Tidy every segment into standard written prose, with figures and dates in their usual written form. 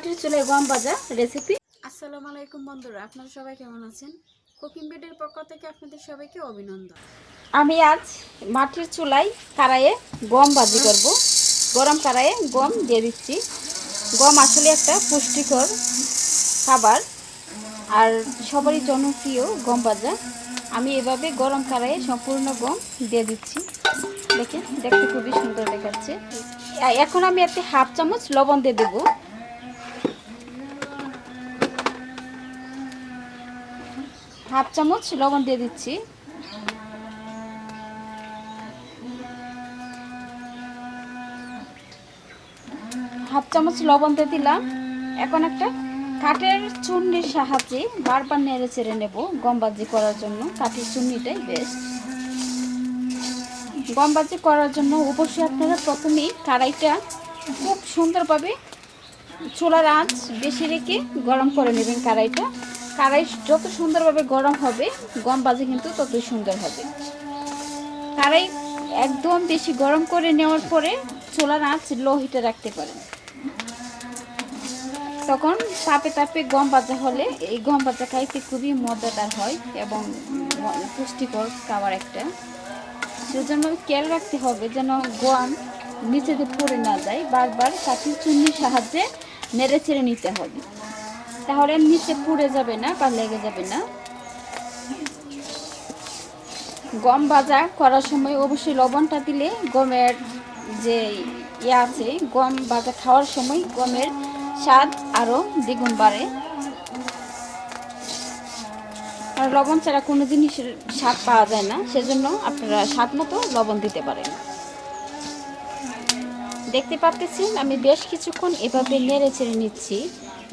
মাটির চুলায় গম ভাজা রেসিপি। আসসালামু আলাইকুম বন্ধুরা, আপনারা সবাই কেমন আছেন? কুকিং ভিডিওর পক্ষ থেকে আপনাদের সবাইকে অভিনন্দন। আমি আজ মাটির চুলায় কড়াইয়ে গম ভাজি করব। গরম কড়াইয়ে গম দিয়ে দিচ্ছি। গম আসলে একটা পুষ্টিকর খাবার আর সবারই জনপ্রিয় গম ভাজা। আমি এভাবে গরম কড়াইয়ে সম্পূর্ণ গম দিয়ে দিচ্ছি। দেখেন, দেখতে খুবই সুন্দর দেখাচ্ছে। এখন আমি এতে হাফ চামচ লবণ দিয়ে দেবো। হাফ চামচ লবণ দিয়ে দিচ্ছি। হাফ চামচ লবণ দিয়ে দিলাম। এখন একটা কাঠের চুন্নির সাহায্যে বারবার নেড়ে চেড়ে নেব। গম ভাজি করার জন্য কাঠের চুন্নিটাই বেস্ট। গম ভাজি করার জন্য অবশ্যই আপনারা প্রথমেই কড়াইটা খুব সুন্দরভাবে চুলার আঁচ বেশি রেখে গরম করে নেবেন। কড়াই যত সুন্দরভাবে গরম হবে গম ভাজি কিন্তু ততই সুন্দর হবে। কড়াই একদম বেশি গরম করে নেওয়ার পরে চুলার আঁচ লো হিটে রাখতে পারেন। তখন তাপে তাপে গম ভাজা হলে এই গম ভাজা খাইতে খুবই মজাদার হয় এবং পুষ্টিকর খাবার একটা। সেজন্য খেয়াল রাখতে হবে যেন গম নিচেতে পড়ে না যায়। বারবার কাঠের চুন্নির সাহায্যে নেড়ে চেড়ে নিতে হবে, তাহলে নিচে পুড়ে যাবে না বা লেগে যাবে না। গম ভাজা করার সময় অবশ্যই লবণটা দিলে গমের যে আছে, গম ভাজা খাওয়ার সময় গমের স্বাদ আরও দ্বিগুণ বাড়ে। আর লবণ ছাড়া কোনো জিনিসের স্বাদ পাওয়া যায় না, সেজন্য আপনারা স্বাদ মতো লবণ দিতে পারেন। দেখতে পাচ্ছেন আমি বেশ কিছুক্ষণ এভাবে নেড়ে চেড়ে নিচ্ছি।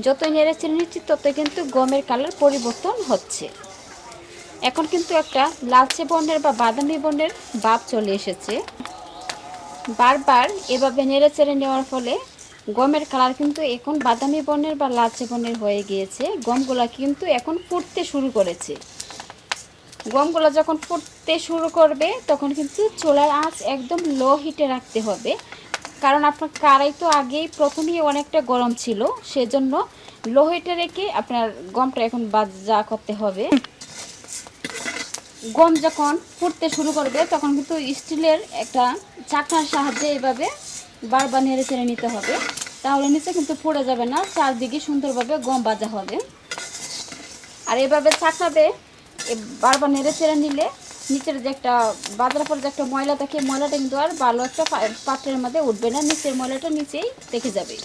যতই নেড়ে চেড়ে নিচ্ছি ততই কিন্তু গমের কালার পরিবর্তন হচ্ছে। এখন কিন্তু একটা লালচে বর্ণের বা বাদামি বর্ণের ভাব চলে এসেছে। বারবার এভাবে নেড়ে চেড়ে নেওয়ার ফলে গমের কালার কিন্তু এখন বাদামি বর্ণের বা লালচে বর্ণের হয়ে গিয়েছে। গমগুলা কিন্তু এখন ফুটতে শুরু করেছে। গমগুলো যখন ফুটতে শুরু করবে তখন কিন্তু চুলার আঁচ একদম লো হিটে রাখতে হবে, কারণ আপনার কড়াই তো আগেই প্রথমেই অনেকটা গরম ছিল, সেজন্য লো হিটে রেখে আপনার গমটা এখন ভাজা করতে হবে। গম যখন ফুটতে শুরু করবে তখন কিন্তু স্টিলের একটা চাকনার সাহায্যে এভাবে বারবার নেড়ে চেড়ে নিতে হবে, তাহলে নিচে কিন্তু পড়ে যাবে না, চারদিকে সুন্দরভাবে গম ভাজা হবে। আর এভাবে চাকনাতে বারবার নেড়ে চেড়ে নিলে নিচের যে একটা বাজার পর যে একটা ময়লা থাকে, ময়লাটা কিন্তু আর ভালো একটা পাত্রের মধ্যে উঠবে না, নিচের ময়লাটা নিচেই দেখে যাবে।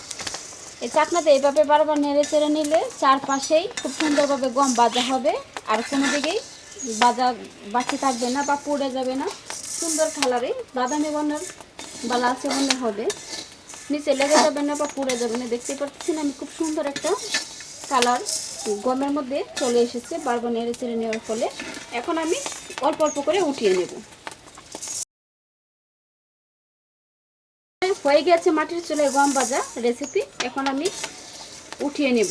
এই চাকনাতে এইভাবে বারবার নেড়ে চেড়ে নিলে চারপাশেই খুব সুন্দরভাবে গম ভাজা হবে, আর কোনো দিকেই ভাজা বাকি থাকবে না বা পুড়ে যাবে না। সুন্দর কালারে বাদামি বর্ণের বা লালচে বর্ণের হবে, নিচে লেগে যাবে না বা পুড়ে যাবে না। দেখতে পাচ্ছেন আমি খুব সুন্দর একটা কালার গমের মধ্যে চলে এসেছে বারবার নেড়ে চেড়ে নেওয়ার ফলে। এখন আমি অল্প অল্প করে উঠিয়ে নেব। হয়ে গেছে মাটির চুলায় গম ভাজা রেসিপি। এখন আমি উঠিয়ে নেব।